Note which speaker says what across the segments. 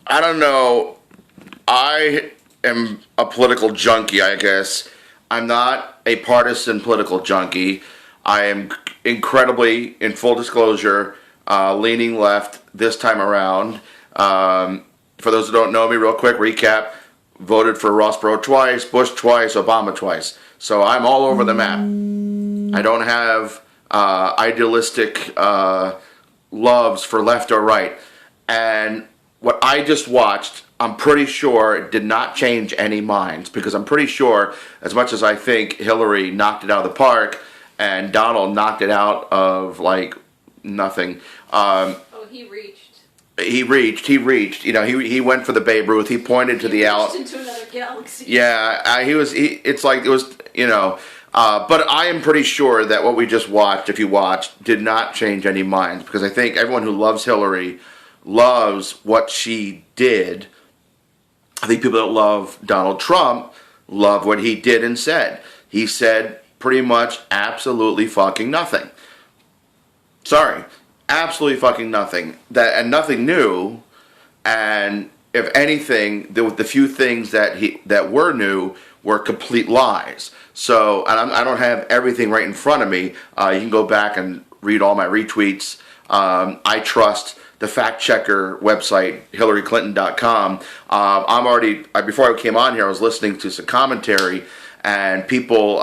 Speaker 1: I don't know. I am a political junkie, I guess. I'm not a partisan political junkie. I am incredibly, in full disclosure, leaning left this time around. For those who don't know me, real quick recap: voted for Ross Perot twice, Bush twice, Obama twice. So I'm all over the map. I don't have idealistic loves for left or right. And what I just watched, I'm pretty sure it did not change any minds, because I'm pretty sure, as much as I think Hillary knocked it out of the park and Donald knocked it out of like nothing.
Speaker 2: He reached.
Speaker 1: He reached. You know, he went for the Babe Ruth. He pointed to the out
Speaker 2: into another galaxy.
Speaker 1: Yeah, it's like it was, you know. But I am pretty sure that what we just watched, if you watched, did not change any minds, because I think everyone who loves Hillary loves what she did. I think people that love Donald Trump love what he did and said. He said pretty much absolutely fucking nothing. Sorry, absolutely fucking nothing. And nothing new. And if anything, the few things that were new were complete lies. So, and I don't have everything right in front of me. You can go back and read all my retweets. I trust the fact checker website, HillaryClinton.com. Before I came on here, I was listening to some commentary, and people,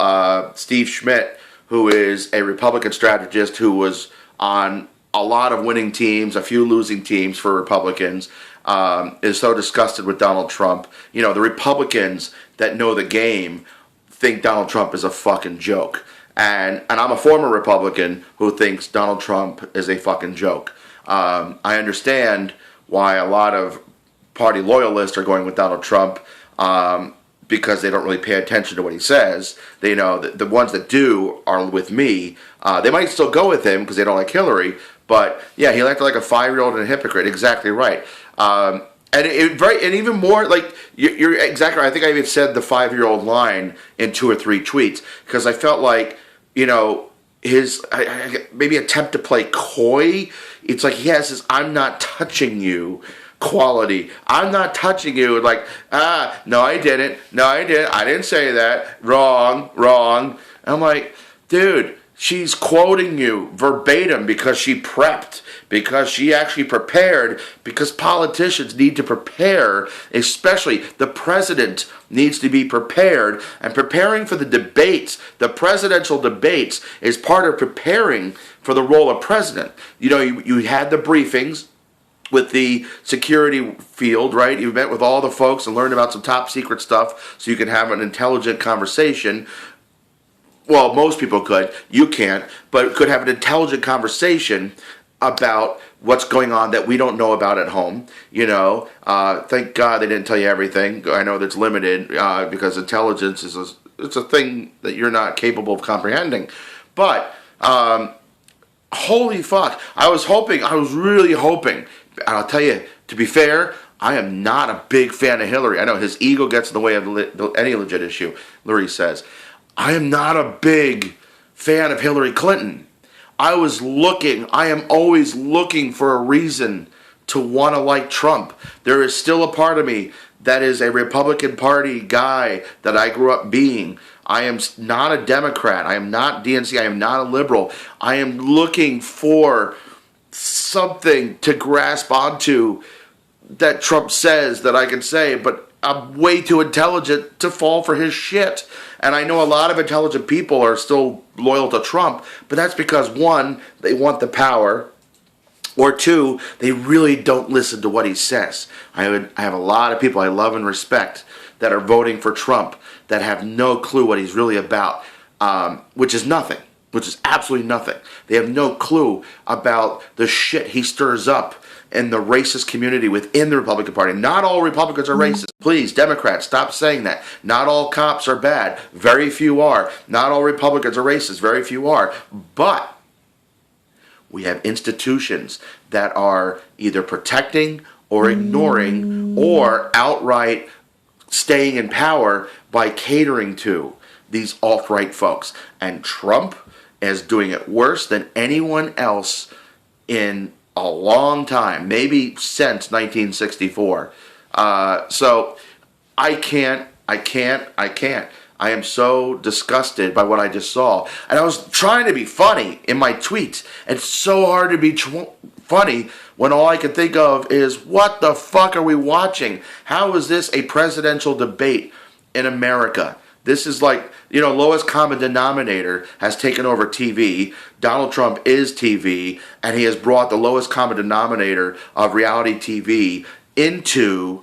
Speaker 1: Steve Schmidt, who is a Republican strategist who was on a lot of winning teams, a few losing teams for Republicans, is so disgusted with Donald Trump. You know, the Republicans that know the game think Donald Trump is a fucking joke. And I'm a former Republican who thinks Donald Trump is a fucking joke. I understand why a lot of party loyalists are going with Donald Trump, because they don't really pay attention to what he says. They know that the ones that do are with me. They might still go with him because they don't like Hillary, but yeah, he acted like a 5-year-old and a hypocrite. Exactly right. And even more, like, you're exactly right. I think I even said the 5-year-old line in 2 or 3 tweets, because I felt like, you know, his maybe attempt to play coy. It's like he has this "I'm not touching you" quality. I'm not touching you. Like, no, I didn't. No, I didn't. I didn't say that. Wrong. And I'm like, dude, she's quoting you verbatim because she prepped, because she actually prepared, because politicians need to prepare, especially the president needs to be prepared, and preparing for the debates, the presidential debates, is part of preparing for the role of president. You know, you had the briefings with the security field, right? You met with all the folks and learned about some top secret stuff so you can have an intelligent conversation. Well, most people could. You can't, but could have an intelligent conversation about what's going on that we don't know about at home. You know, thank God they didn't tell you everything. I know that's limited because intelligence is it's a thing that you're not capable of comprehending. But holy fuck, I was really hoping, and I'll tell you, to be fair, I am not a big fan of Hillary. I know his ego gets in the way of any legit issue, Lurie says. I am not a big fan of Hillary Clinton. I am always looking for a reason to want to like Trump. There is still a part of me that is a Republican Party guy that I grew up being. I am not a Democrat. I am not DNC. I am not a liberal. I am looking for something to grasp onto that Trump says that I can say, but I'm way too intelligent to fall for his shit. And I know a lot of intelligent people are still loyal to Trump, but that's because, one, they want the power, or two, they really don't listen to what he says. I have a lot of people I love and respect that are voting for Trump that have no clue what he's really about, which is nothing, which is absolutely nothing. They have no clue about the shit he stirs up in the racist community within the Republican Party. Not all Republicans are racist. Please, Democrats, stop saying that. Not all cops are bad. Very few are. Not all Republicans are racist. Very few are. But we have institutions that are either protecting or ignoring or outright staying in power by catering to these alt-right folks. And Trump is doing it worse than anyone else in a long time, maybe since 1964. So I can't. I am so disgusted by what I just saw. And I was trying to be funny in my tweets. It's so hard to be funny when all I can think of is, what the fuck are we watching? How is this a presidential debate in America? This is like, lowest common denominator has taken over TV. Donald Trump is TV, and he has brought the lowest common denominator of reality TV into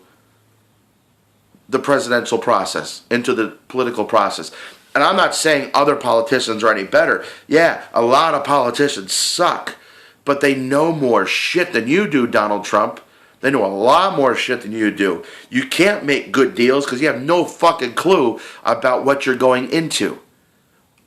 Speaker 1: the presidential process, into the political process. And I'm not saying other politicians are any better. Yeah, a lot of politicians suck, but they know more shit than you do, Donald Trump. They know a lot more shit than you do. You can't make good deals because you have no fucking clue about what you're going into.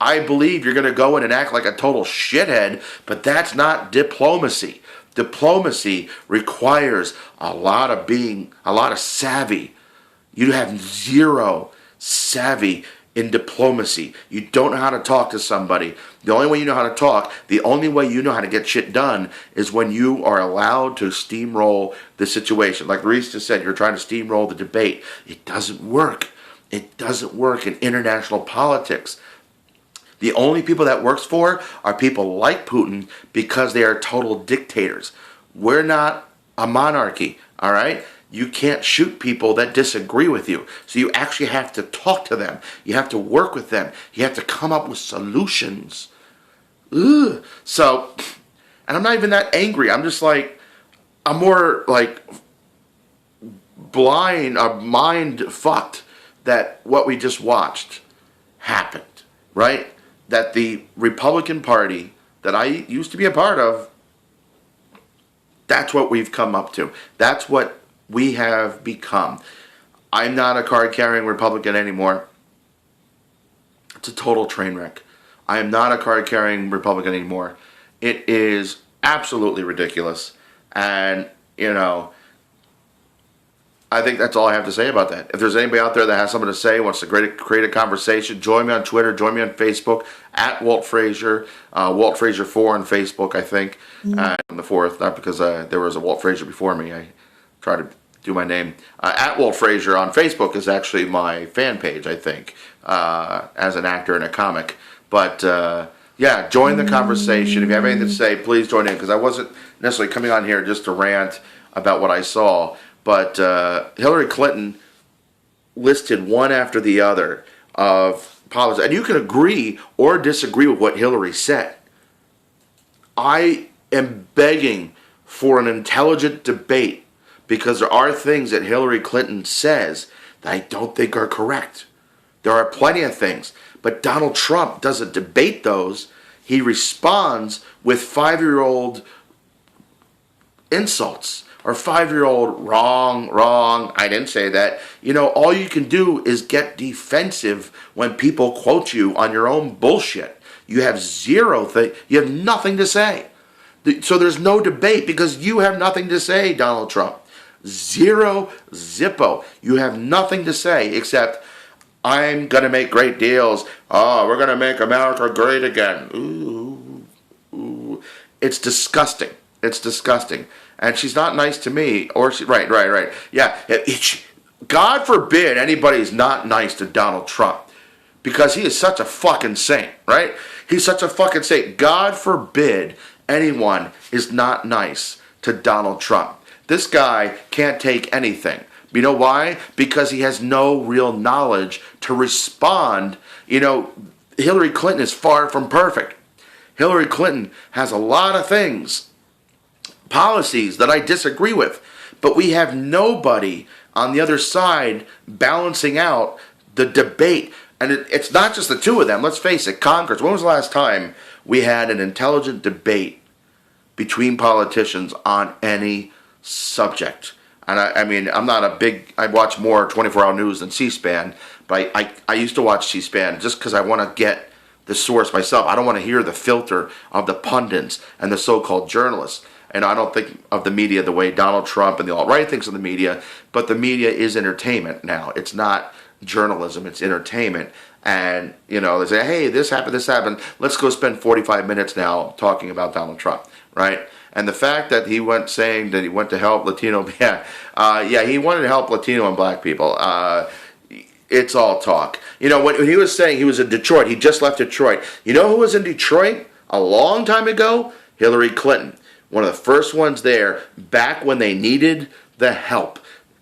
Speaker 1: I believe you're going to go in and act like a total shithead, but that's not diplomacy. Diplomacy requires a lot of savvy. You have zero savvy in diplomacy. You don't know how to talk to somebody. The only way you know how to talk, the only way you know how to get shit done is when you are allowed to steamroll the situation. Like Reese just said, you're trying to steamroll the debate. It doesn't work. It doesn't work in international politics. The only people that works for are people like Putin because they are total dictators. We're not a monarchy, all right? You can't shoot people that disagree with you. So you actually have to talk to them. You have to work with them. You have to come up with solutions. Ugh. So, and I'm not even that angry. I'm just like, I'm more like blind, or mind fucked that what we just watched happened, right? That the Republican Party that I used to be a part of, that's what we've come up to. That's what we have become. I'm not a card-carrying Republican anymore. It's a total train wreck. I am not a card-carrying Republican anymore. It is absolutely ridiculous. And, I think that's all I have to say about that. If there's anybody out there that has something to say, wants to create a conversation, join me on Twitter, join me on Facebook, at Walt Frazier, Walt Frazier 4 on Facebook, I think. On the 4th, not because there was a Walt Frazier before me. I try to do my name. At Walt Frazier on Facebook is actually my fan page, I think, as an actor and a comic. But, yeah, join the conversation. If you have anything to say, please join in, because I wasn't necessarily coming on here just to rant about what I saw. But Hillary Clinton listed one after the other of policies. And you can agree or disagree with what Hillary said. I am begging for an intelligent debate because there are things that Hillary Clinton says that I don't think are correct. There are plenty of things. But Donald Trump doesn't debate those. He responds with 5-year-old insults. Or 5-year-old, wrong, I didn't say that. All you can do is get defensive when people quote you on your own bullshit. You have you have nothing to say. So there's no debate because you have nothing to say, Donald Trump. Zero zippo. You have nothing to say except, I'm going to make great deals. Oh, we're going to make America great again. Ooh. It's disgusting. It's disgusting. And she's not nice to me. Right. Yeah. God forbid anybody's not nice to Donald Trump. Because he is such a fucking saint, right? He's such a fucking saint. God forbid anyone is not nice to Donald Trump. This guy can't take anything. You know why? Because he has no real knowledge to respond. Hillary Clinton is far from perfect. Hillary Clinton has a lot of things, policies that I disagree with, but we have nobody on the other side balancing out the debate. And it's not just the two of them. Let's face it, Congress. When was the last time we had an intelligent debate between politicians on any subject? And I'm not I watch more 24-hour news than C-SPAN, but I used to watch C-SPAN just because I want to get the source myself. I don't want to hear the filter of the pundits and the so-called journalists. And I don't think of the media the way Donald Trump and the alt-right thinks of the media, but the media is entertainment now. It's not journalism, it's entertainment. And, they say, hey, this happened. Let's go spend 45 minutes now talking about Donald Trump, right? And the fact that he went saying that he went to help Latino, he wanted to help Latino and black people. It's all talk. You know, when he was saying he was in Detroit, he just left Detroit. You know who was in Detroit a long time ago? Hillary Clinton. One of the first ones there, back when they needed the help.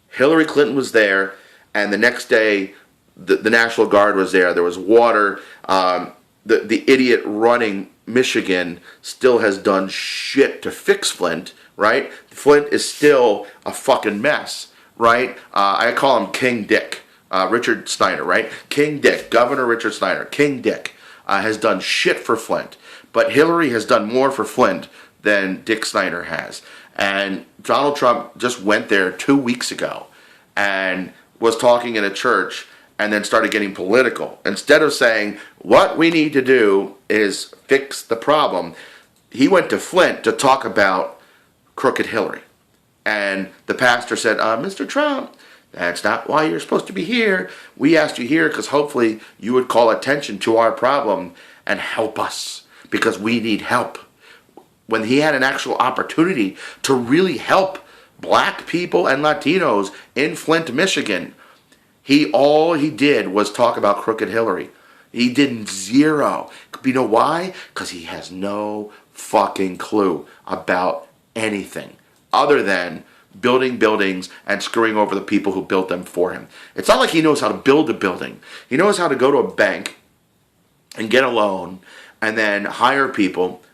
Speaker 1: Hillary Clinton was there, and the next day, the National Guard was there. There was water. The idiot running Michigan still has done shit to fix Flint, right? Flint is still a fucking mess, right? I call him King Dick. Richard Snyder, right? King Dick, Governor Richard Snyder, King Dick, has done shit for Flint. But Hillary has done more for Flint than Dick Snyder has. And Donald Trump just went there 2 weeks ago and was talking in a church and then started getting political. Instead of saying, what we need to do is fix the problem, he went to Flint to talk about crooked Hillary. And the pastor said, Mr. Trump, that's not why you're supposed to be here. We asked you here because hopefully you would call attention to our problem and help us because we need help. When he had an actual opportunity to really help black people and Latinos in Flint, Michigan, all he did was talk about crooked Hillary. He did zero. You know why? Because he has no fucking clue about anything other than building buildings and screwing over the people who built them for him. It's not like he knows how to build a building. He knows how to go to a bank and get a loan and then hire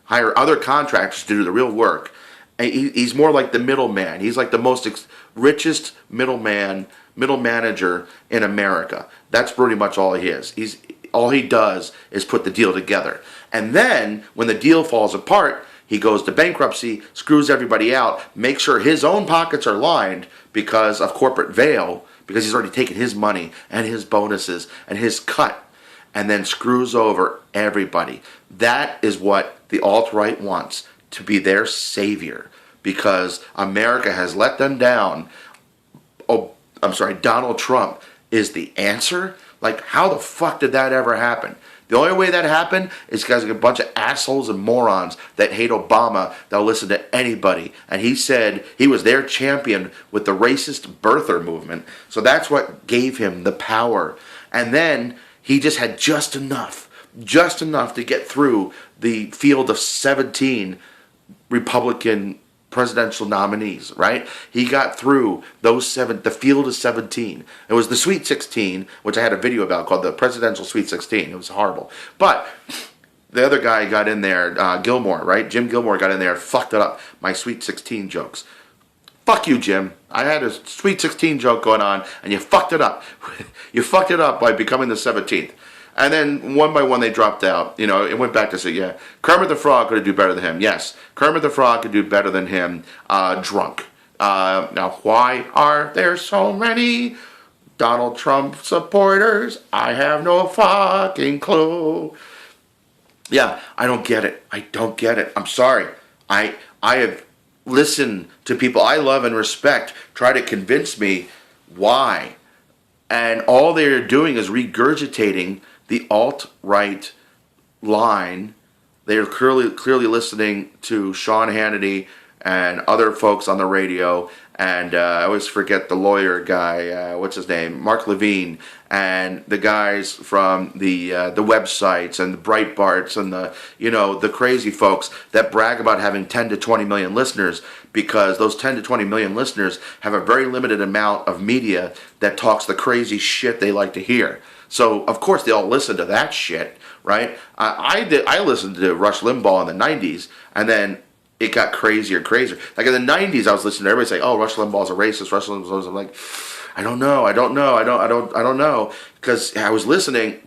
Speaker 1: other contractors to do the real work. And he's more like the middleman. He's like the most richest middle manager in America. That's pretty much all he is. All he does is put the deal together. And then when the deal falls apart, he goes to bankruptcy, screws everybody out, makes sure his own pockets are lined because of corporate veil, because he's already taken his money and his bonuses and his cut, and then screws over everybody. That is what the alt-right wants, to be their savior, because America has let them down. Donald Trump is the answer? Like, how the fuck did that ever happen? The only way that happened is because a bunch of assholes and morons that hate Obama, they'll listen to anybody. And he said he was their champion with the racist birther movement. So that's what gave him the power. And then he just had just enough to get through the field of 17 Republican presidential nominees, right? He got through the field of 17. It was the Sweet 16, which I had a video about called the Presidential Sweet 16. It was horrible. But the other guy got in there, Gilmore, right? Jim Gilmore got in there and fucked it up. My Sweet 16 jokes. Fuck you, Jim. I had a Sweet 16 joke going on, and you fucked it up. You fucked it up by becoming the 17th. And then one by one they dropped out. You know, it went back to say, yeah, Kermit the Frog could do better than him. Yes, Kermit the Frog could do better than him drunk. Now, why are there so many Donald Trump supporters? I have no fucking clue. Yeah, I don't get it. I don't get it. I'm sorry. I have listened to people I love and respect try to convince me why. And all they're doing is regurgitating the alt-right line. They're clearly listening to Sean Hannity and other folks on the radio, and I always forget the lawyer guy, what's his name, Mark Levine, and the guys from the websites and the Breitbarts and the crazy folks that brag about having 10 to 20 million listeners, because those 10 to 20 million listeners have a very limited amount of media that talks the crazy shit they like to hear. So, of course, they all listen to that shit, right? I listened to Rush Limbaugh in the 90s, and then it got crazier and crazier. Like in the 90s, I was listening to everybody say, oh, Rush Limbaugh's a racist, Rush Limbaugh's... I'm like, I don't know. Because I was listening,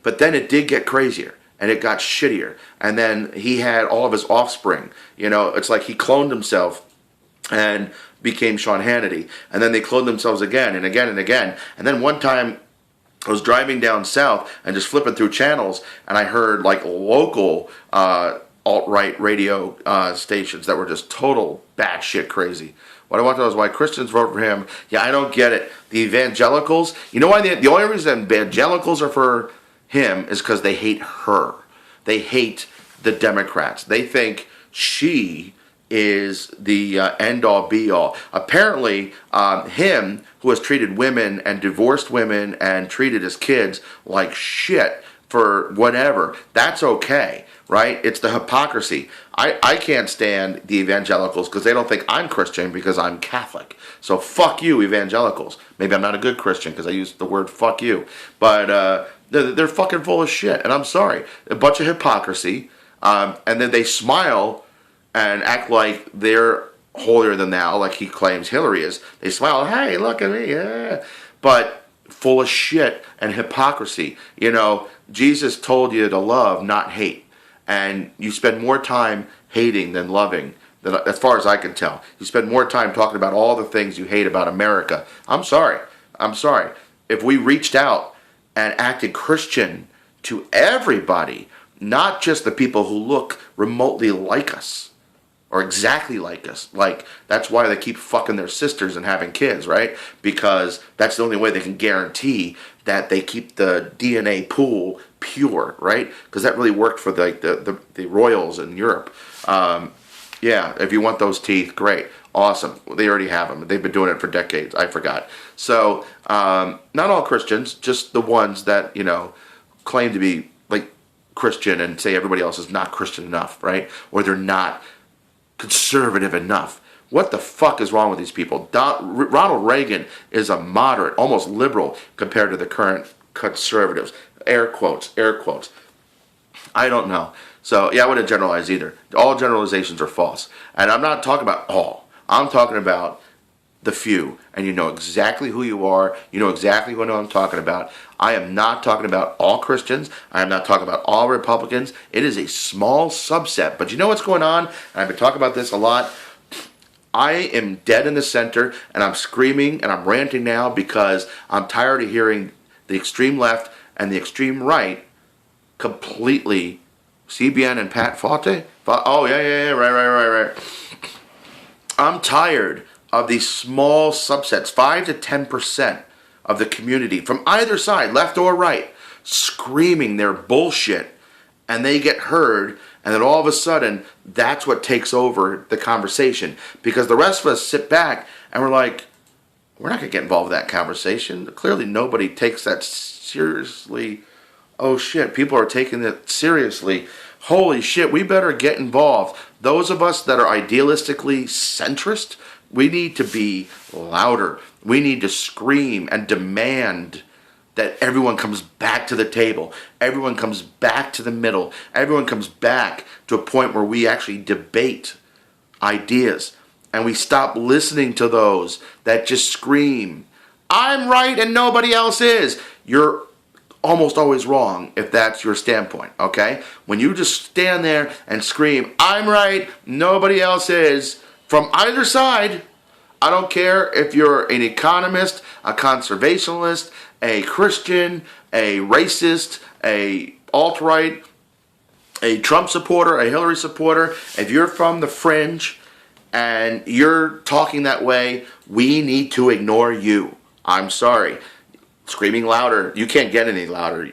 Speaker 1: but then it did get crazier, and it got shittier. And then he had all of his offspring. You know, it's like he cloned himself and became Sean Hannity. And then they cloned themselves again and again and again. And then one time, I was driving down south and just flipping through channels, and I heard like local alt-right radio stations that were just total batshit crazy. What I want to know is why Christians vote for him. Yeah, I don't get it. The evangelicals, you know why the only reason evangelicals are for him is because they hate her. They hate the Democrats. They think she is the end all be all. Apparently, him who has treated women and divorced women and treated his kids like shit for whatever, that's okay, right? It's the hypocrisy. I can't stand the evangelicals because they don't think I'm Christian because I'm Catholic. So fuck you, evangelicals. Maybe I'm not a good Christian because I use the word fuck you. But they're fucking full of shit, and I'm sorry. A bunch of hypocrisy. And then they smile and act like they're holier than thou, like he claims Hillary is. They smile, hey, look at me, yeah. But full of shit and hypocrisy. You know, Jesus told you to love, not hate. And you spend more time hating than loving, as far as I can tell. You spend more time talking about all the things you hate about America. I'm sorry. If we reached out and acted Christian to everybody, not just the people who look remotely like us or exactly like us. Like, that's why they keep fucking their sisters and having kids, right? Because that's the only way they can guarantee that they keep the DNA pool pure, right? Because that really worked for the royals in Europe. Yeah, if you want those teeth, great. Awesome. They already have them. They've been doing it for decades. I forgot. So, not all Christians, just the ones that, you know, claim to be like Christian and say everybody else is not Christian enough, right? Or they're not conservative enough. What the fuck is wrong with these people? Ronald Reagan is a moderate, almost liberal compared to the current conservatives. Air quotes, air quotes. I don't know. So, yeah, I wouldn't generalize either. All generalizations are false. And I'm not talking about all. I'm talking about the few. And you know exactly who you are. You know exactly what I'm talking about. I am not talking about all Christians. I am not talking about all Republicans. It is a small subset. But you know what's going on? And I've been talking about this a lot. I am dead in the center, and I'm screaming and I'm ranting now because I'm tired of hearing the extreme left and the extreme right completely. CBN and Pat Forte? Oh, yeah, right. I'm tired of these small subsets, 5 to 10% of the community from either side, left or right, screaming their bullshit, and they get heard, and then all of a sudden, that's what takes over the conversation. Because the rest of us sit back and we're like, we're not going to get involved in that conversation. Clearly, nobody takes that seriously. Oh shit, people are taking it seriously. Holy shit, we better get involved. Those of us that are idealistically centrist, we need to be louder. We need to scream and demand that everyone comes back to the table. Everyone comes back to the middle. Everyone comes back to a point where we actually debate ideas. And we stop listening to those that just scream, I'm right and nobody else is. You're almost always wrong if that's your standpoint, okay? When you just stand there and scream, I'm right, nobody else is, from either side, I don't care if you're an economist, a conservationist, a Christian, a racist, a alt-right, a Trump supporter, a Hillary supporter, if you're from the fringe and you're talking that way, we need to ignore you. I'm sorry. Screaming louder. You can't get any louder.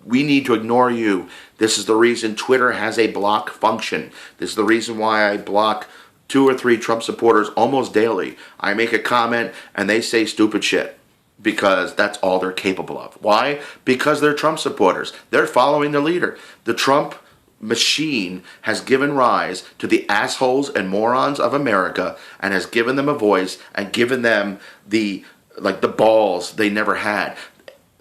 Speaker 1: We need to ignore you. This is the reason Twitter has a block function. This is the reason why I block 2 or 3 Trump supporters almost daily. I make a comment and they say stupid shit because that's all they're capable of. Why? Because they're Trump supporters. They're following the leader. The Trump machine has given rise to the assholes and morons of America and has given them a voice and given them the balls they never had.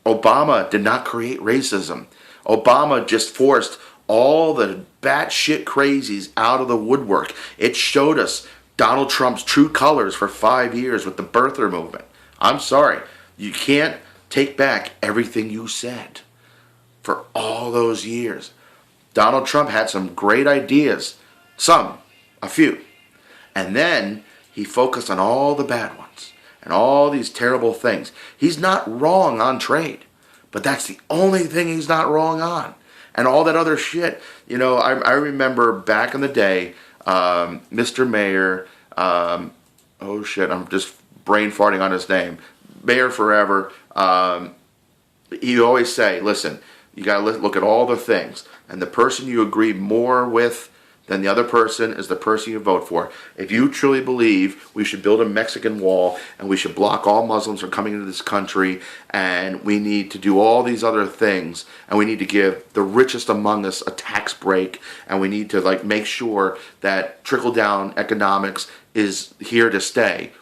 Speaker 1: Obama did not create racism. Obama just forced all the batshit crazies out of the woodwork. It showed us Donald Trump's true colors for 5 years with the birther movement. I'm sorry. You can't take back everything you said for all those years. Donald Trump had some great ideas. A few. And then he focused on all the bad ones. And all these terrible things. He's not wrong on trade. But that's the only thing he's not wrong on. And all that other shit. You know, I remember back in the day, Mr. Mayor, oh shit, I'm just brain farting on his name. Mayor Forever, he always say, listen, you got to look at all the things. And the person you agree more with then the other person is the person you vote for. If you truly believe we should build a Mexican wall and we should block all Muslims from coming into this country and we need to do all these other things and we need to give the richest among us a tax break and we need to like make sure that trickle down economics is here to stay,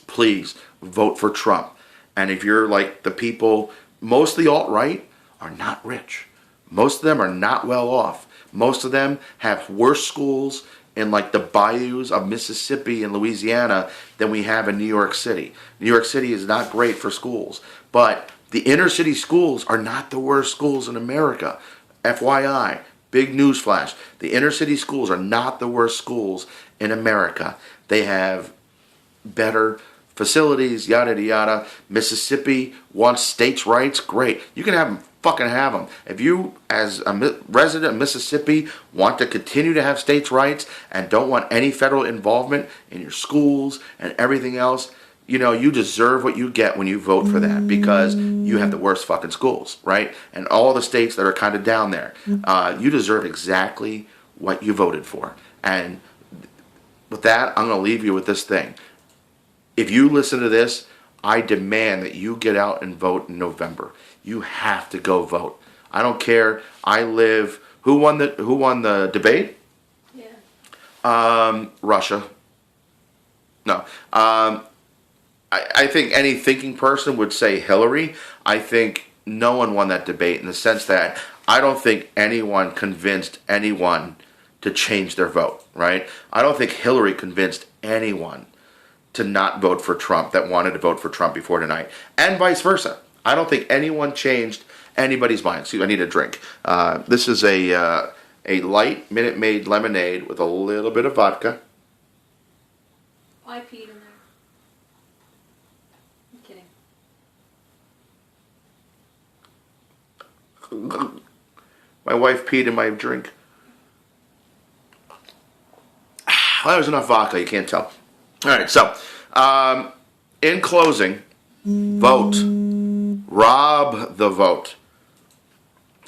Speaker 1: please vote for Trump. And if you're like the people, most of the alt-right are not rich. Most of them are not well off. Most of them have worse schools in like the bayous of Mississippi and Louisiana than we have in New York City. New York City is not great for schools, but the inner city schools are not the worst schools in America. FYI, big newsflash. The inner city schools are not the worst schools in America. They have better facilities, yada, yada, yada. Mississippi wants states' rights. Great. You can have them. Fucking have them. If you, as a resident of Mississippi, want to continue to have states' rights and don't want any federal involvement in your schools and everything else, you know, you deserve what you get when you vote for that because you have the worst fucking schools, right? And all the states that are kind of down there, you deserve exactly what you voted for. And with that, I'm going to leave you with this thing. If you listen to this, I demand that you get out and vote in November. You have to go vote. I don't care. I live. Who won the debate?
Speaker 2: Yeah.
Speaker 1: Russia. No. I think any thinking person would say Hillary. I think no one won that debate in the sense that I don't think anyone convinced anyone to change their vote, right? I don't think Hillary convinced anyone to not vote for Trump that wanted to vote for Trump before tonight, and vice versa. I don't think anyone changed anybody's mind. See, I need a drink. This is a light Minute Maid lemonade with a little bit of vodka.
Speaker 2: I peed in there. I'm kidding.
Speaker 1: My wife peed in my drink. Well, that was enough vodka, you can't tell. All right, so in closing, vote. Rob the vote.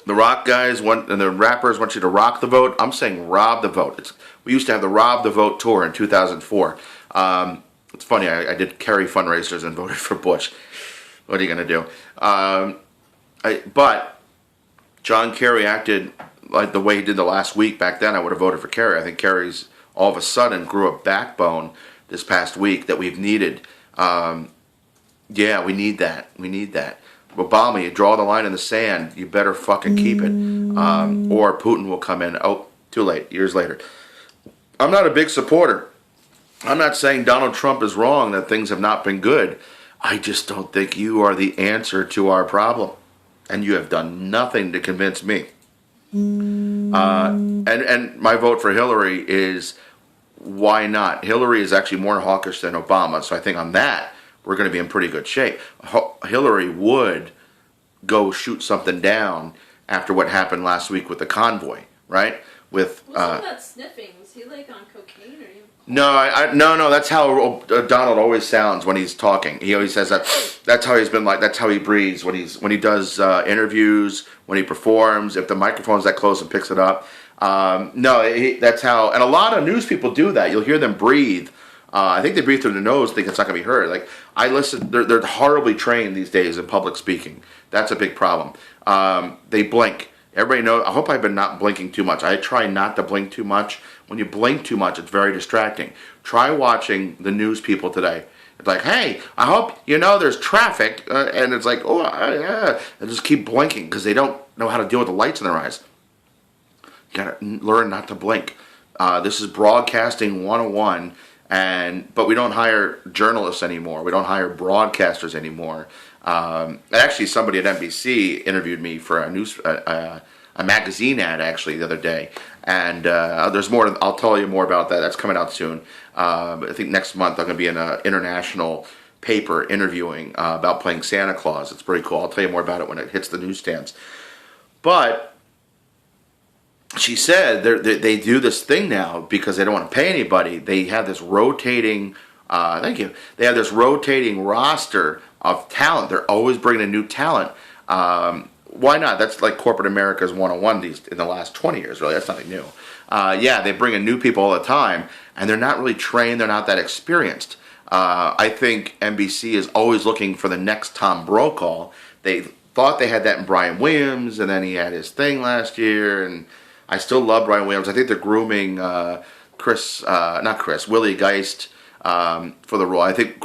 Speaker 1: The rock guys want, and the rappers want you to rock the vote. I'm saying rob the vote. We used to have the Rob the Vote tour in 2004. It's funny, I did Kerry fundraisers and voted for Bush. What are you going to do? But John Kerry acted like the way he did the last week. Back then, I would have voted for Kerry. I think Kerry's all of a sudden grew a backbone this past week that we've needed. Yeah, we need that. We need that. Obama, you draw the line in the sand, you better fucking keep it. Or Putin will come in. Oh, too late, years later. I'm not a big supporter. I'm not saying Donald Trump is wrong, that things have not been good. I just don't think you are the answer to our problem. And you have done nothing to convince me. And my vote for Hillary is, why not? Hillary is actually more hawkish than Obama, so I think on that, we're going to be in pretty good shape. Hillary would go shoot something down after what happened last week with the convoy, right? With
Speaker 2: What's all that sniffing? Was he like on cocaine or?
Speaker 1: No. That's how Donald always sounds when he's talking. He always says that. That's how he's been like. That's how he breathes when he does interviews, when he performs. If the microphone's that close and picks it up. That's how. And a lot of news people do that. You'll hear them breathe. I think they breathe through their nose, think it's not going to be heard. Like I listen, they're horribly trained these days in public speaking. That's a big problem. They blink. Everybody knows. I hope I've been not blinking too much. I try not to blink too much. When you blink too much, it's very distracting. Try watching the news people today. It's like, hey, I hope you know there's traffic, and it's like, oh, yeah, and just keep blinking because they don't know how to deal with the lights in their eyes. You gotta learn not to blink. This is broadcasting 101. But we don't hire journalists anymore. We don't hire broadcasters anymore. Actually, somebody at NBC interviewed me for a magazine ad actually the other day, and there's more. I'll tell you more about that. That's coming out soon. I think next month I'm going to be in an international paper interviewing about playing Santa Claus. It's pretty cool. I'll tell you more about it when it hits the newsstands. But she said they do this thing now because they don't want to pay anybody. They have this rotating, thank you. They have this rotating roster of talent. They're always bringing in new talent. Why not? That's like corporate America's 101 in the last 20 years, really. That's nothing new. Yeah, they bring in new people all the time, and they're not really trained. They're not that experienced. I think NBC is always looking for the next Tom Brokaw. They thought they had that in Brian Williams, and then he had his thing last year, and I still love Brian Williams. I think they're grooming Willie Geist for the role. I think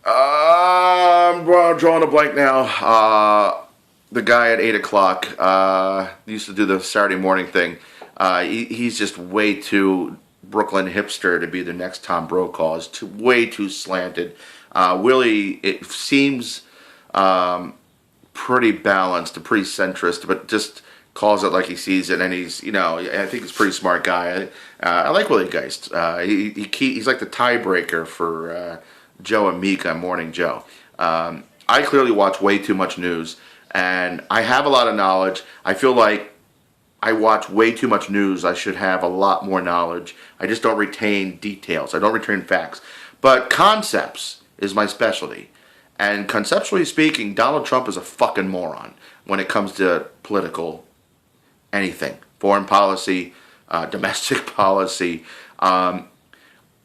Speaker 1: I'm drawing a blank now. The guy at 8 o'clock used to do the Saturday morning thing. He's just way too Brooklyn hipster to be the next Tom Brokaw. Is way too slanted. Willie, it seems pretty balanced and pretty centrist, but just calls it like he sees it, and he's, I think he's a pretty smart guy. I like Willie Geist. He's like the tiebreaker for Joe and Meek on Morning Joe. I clearly watch way too much news, and I have a lot of knowledge. I feel like I watch way too much news. I should have a lot more knowledge. I just don't retain details. I don't retain facts. But concepts is my specialty. And conceptually speaking, Donald Trump is a fucking moron when it comes to political anything. Foreign policy, domestic policy. I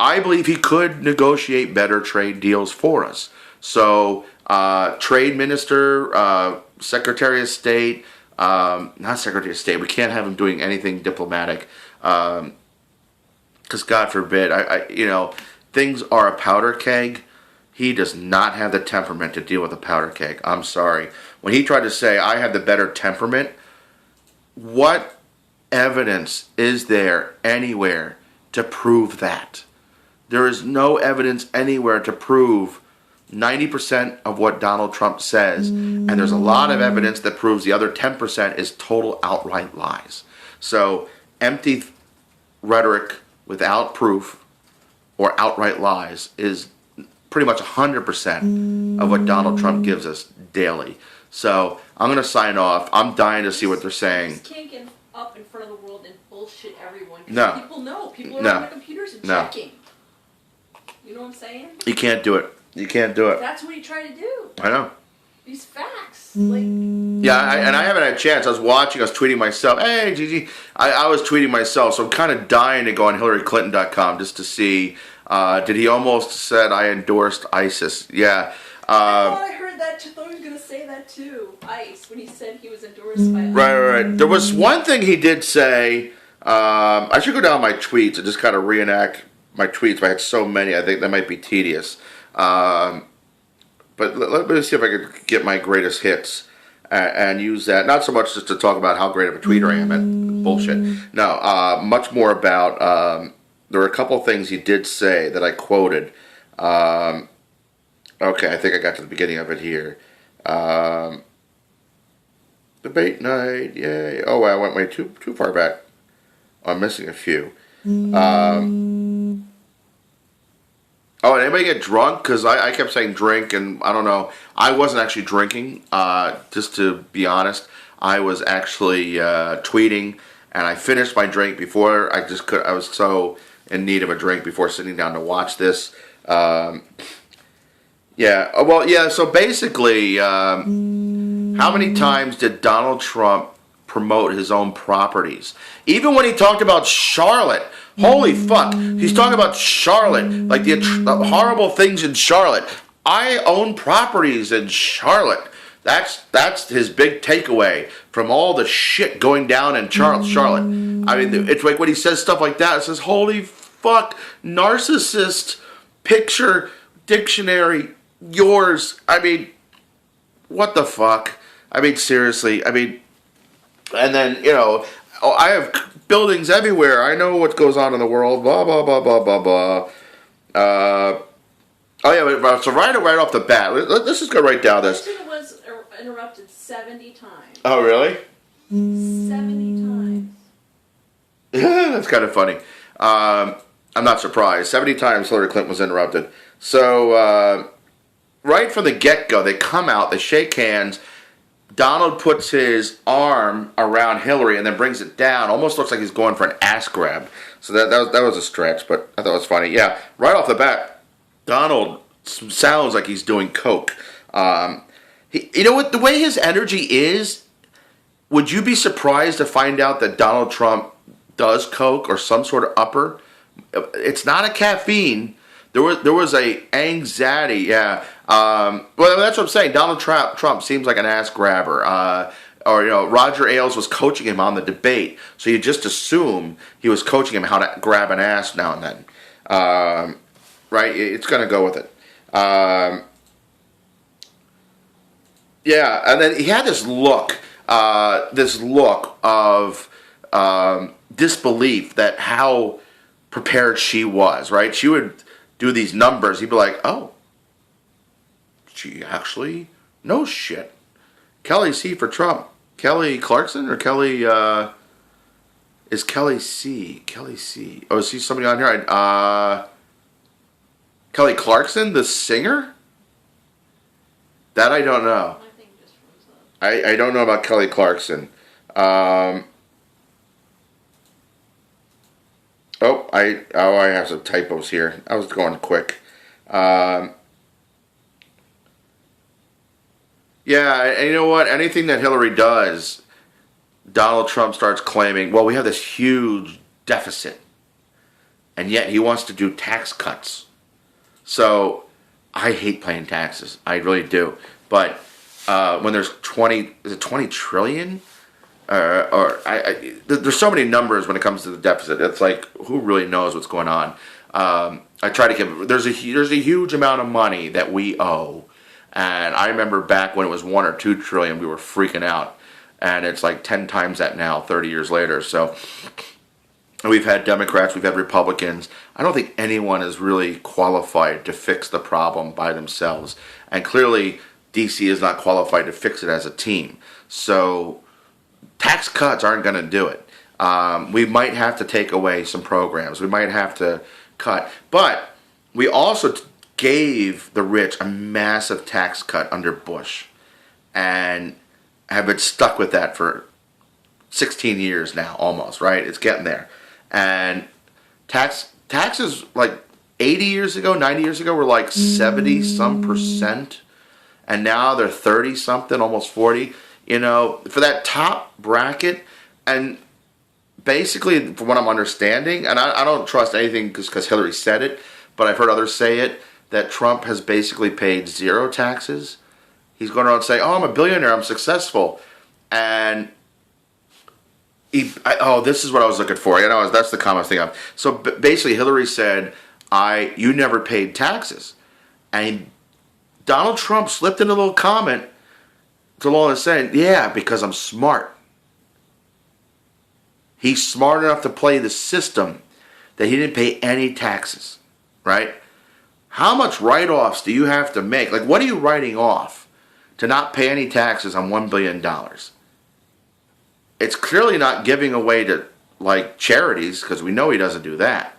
Speaker 1: believe he could negotiate better trade deals for us. So, Trade Minister, Secretary of State, not Secretary of State, we can't have him doing anything diplomatic, because God forbid, things are a powder keg. He does not have the temperament to deal with a powder keg. I'm sorry. When he tried to say, I have the better temperament, what evidence is there anywhere to prove that? There is no evidence anywhere to prove 90% of what Donald Trump says, and there's a lot of evidence that proves the other 10% is total outright lies. So, empty rhetoric without proof or outright lies is pretty much 100% of what Donald Trump gives us daily. So, I'm going to sign off. I'm dying to see what they're saying.
Speaker 2: You just can't get up in front of the world and bullshit everyone.
Speaker 1: No.
Speaker 2: People know. People are on their computers and checking. You know what I'm saying?
Speaker 1: You can't do it. You can't do it.
Speaker 2: That's what he tried to do.
Speaker 1: I know.
Speaker 2: These facts.
Speaker 1: Yeah, I haven't had a chance. I was tweeting myself. Hey, Gigi. I was tweeting myself, so I'm kind of dying to go on HillaryClinton.com just to see, did he almost said I endorsed ISIS? Yeah.
Speaker 2: I heard that too. I thought he was going to say that too. ICE, when he said he was endorsed by ICE.
Speaker 1: Right. There was one thing he did say. I should go down my tweets and just kind of reenact my tweets, but I had so many, I think that might be tedious. But let me see if I could get my greatest hits and use that. Not so much just to talk about how great of a tweeter I am. That bullshit. No, much more about, there were a couple things he did say that I quoted. Okay, I think I got to the beginning of it here. Debate night, yay. Oh, I went way too far back. Oh, I'm missing a few. Oh, did anybody get drunk? Because I kept saying drink, and I don't know. I wasn't actually drinking, just to be honest. I was actually tweeting, and I finished my drink before I just could. I was so in need of a drink before sitting down to watch this. So basically, how many times did Donald Trump promote his own properties? Even when he talked about Charlotte. Holy fuck. He's talking about Charlotte, like the horrible things in Charlotte. I own properties in Charlotte. That's his big takeaway from all the shit going down in Charlotte. I mean, it's like when he says stuff like that, it says, holy fuck, narcissist, picture, dictionary, yours. I mean, what the fuck? I mean, seriously. I mean, and then, I have buildings everywhere. I know what goes on in the world. Blah, blah, blah, blah, blah, blah. So right off the bat, let's just go right down this.
Speaker 2: It was interrupted 70 times.
Speaker 1: Oh, really?
Speaker 2: 70 times.
Speaker 1: That's kind of funny. I'm not surprised. 70 times Hillary Clinton was interrupted. So, right from the get-go, they come out, they shake hands. Donald puts his arm around Hillary and then brings it down. Almost looks like he's going for an ass grab. So that was a stretch, but I thought it was funny. Yeah, right off the bat, Donald sounds like he's doing coke. The way his energy is, would you be surprised to find out that Donald Trump does coke or some sort of upper? It's not a caffeine. There was a anxiety. Yeah. Well, that's what I'm saying. Donald Trump seems like an ass grabber. Or Roger Ailes was coaching him on the debate, so you just assume he was coaching him how to grab an ass now and then. Right? It's going to go with it. Yeah, and then he had this look of disbelief that how prepared she was, right? She would do these numbers. He'd be like, oh, she actually knows shit. Kelly C for Trump. Kelly Clarkson or Kelly, is Kelly C? Kelly C. Oh, is he somebody on here? Kelly Clarkson, the singer? That I don't know.
Speaker 2: My thing just froze up.
Speaker 1: I don't know about Kelly Clarkson. I have some typos here. I was going quick. Yeah, and you know what? Anything that Hillary does, Donald Trump starts claiming, well, we have this huge deficit, and yet he wants to do tax cuts. So I hate paying taxes. I really do. But when there's 20 trillion? There's so many numbers when it comes to the deficit. It's like, who really knows what's going on? I try to give. There's a huge amount of money that we owe, and I remember back when it was 1 or 2 trillion, we were freaking out, and it's like 10 times that now, 30 years later. So we've had Democrats, we've had Republicans. I don't think anyone is really qualified to fix the problem by themselves, and clearly DC is not qualified to fix it as a team. So tax cuts aren't going to do it. We might have to take away some programs. We might have to cut. But we also gave the rich a massive tax cut under Bush and have been stuck with that for 16 years now, almost, right? It's getting there. And taxes like 80 years ago, 90 years ago were like 70 some percent. And now they're 30 something, almost 40. For that top bracket, and basically, from what I'm understanding, and I don't trust anything because Hillary said it, but I've heard others say it, that Trump has basically paid 0 taxes. He's going around and say, oh, I'm a billionaire, I'm successful. And this is what I was looking for. That's the comment I was thinking of. So basically, Hillary said, you never paid taxes. And Donald Trump slipped in a little comment to Lowell saying, yeah, because I'm smart. He's smart enough to play the system that he didn't pay any taxes, right? How much write-offs do you have to make? Like, what are you writing off to not pay any taxes on $1 billion? It's clearly not giving away to, like, charities, because we know he doesn't do that.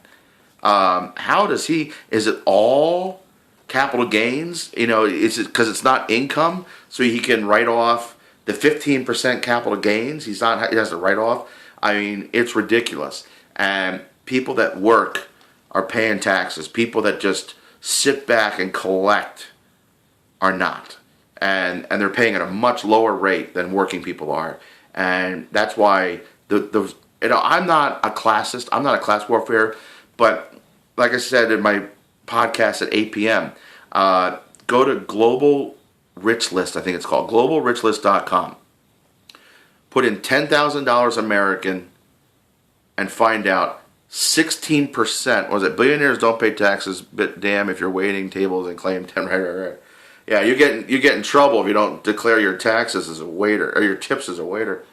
Speaker 1: How does he, is it all capital gains? Is it because it's not income, so he can write off the 15% capital gains? He has to write off. I mean, it's ridiculous. And people that work are paying taxes. People that just sit back and collect are not. And they're paying at a much lower rate than working people are. And that's why I'm not a classist. I'm not a class warfare. But like I said in my podcast at 8 p.m., go to Global Rich List, I think it's called, globalrichlist.com. Put in $10,000 American and find out 16%, was it billionaires don't pay taxes, but damn if you're waiting tables and claim 10, right. Yeah, you get in trouble if you don't declare your taxes as a waiter, or your tips as a waiter.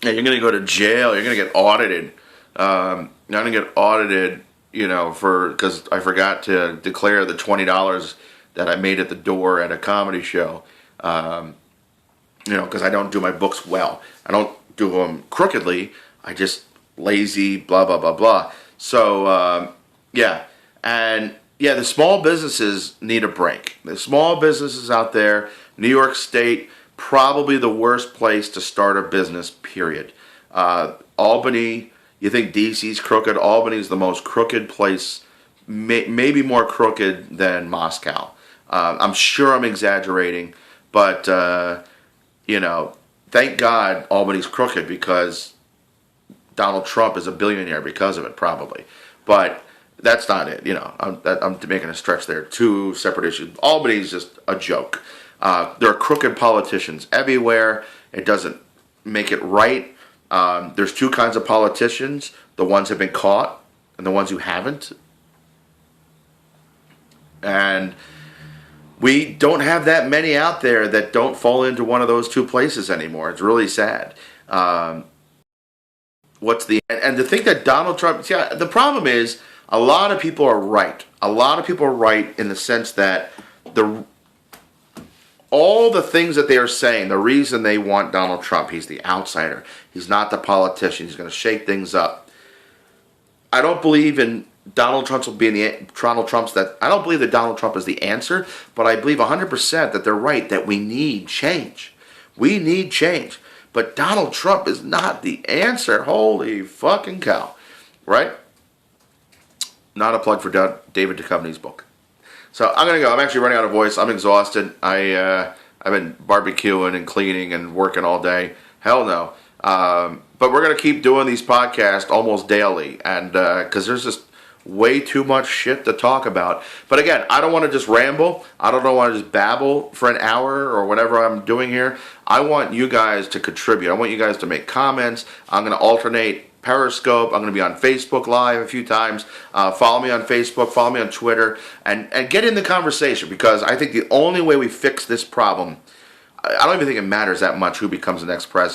Speaker 1: And you're going to go to jail, you're going to get audited. You're going to get audited, because I forgot to declare the $20 that I made at the door at a comedy show. Because I don't do my books well. I don't do them crookedly. I just lazy, blah, blah, blah, blah. So, yeah. And, yeah, the small businesses need a break. The small businesses out there, New York State, probably the worst place to start a business, period. Albany, you think DC's crooked? Albany's the most crooked place, maybe more crooked than Moscow. I'm sure I'm exaggerating, but, thank God Albany's crooked because Donald Trump is a billionaire because of it, probably. But that's not it. I'm making a stretch there. Two separate issues. Albany's just a joke. There are crooked politicians everywhere. It doesn't make it right. There's two kinds of politicians: the ones who have been caught and the ones who haven't. And we don't have that many out there that don't fall into one of those two places anymore. It's really sad. And to think that Donald Trump, the problem is a lot of people are right. A lot of people are right in the sense that all the things that they are saying, the reason they want Donald Trump, he's the outsider. He's not the politician. He's going to shake things up. I don't believe in Donald Trump's will be in the Donald Trump's that I don't believe that Donald Trump is the answer, but I believe 100% that they're right that we need change. We need change. But Donald Trump is not the answer. Holy fucking cow. Right? Not a plug for David Duchovny's book. So I'm going to go. I'm actually running out of voice. I'm exhausted. I've been barbecuing and cleaning and working all day. Hell no. But we're going to keep doing these podcasts almost daily. And because there's just way too much shit to talk about. But again, I don't want to just ramble. I don't want to just babble for an hour or whatever I'm doing here. I want you guys to contribute. I want you guys to make comments. I'm going to alternate Periscope. I'm going to be on Facebook Live a few times. Follow me on Facebook. Follow me on Twitter. And get in the conversation, because I think the only way we fix this problem, I don't even think it matters that much who becomes the next president.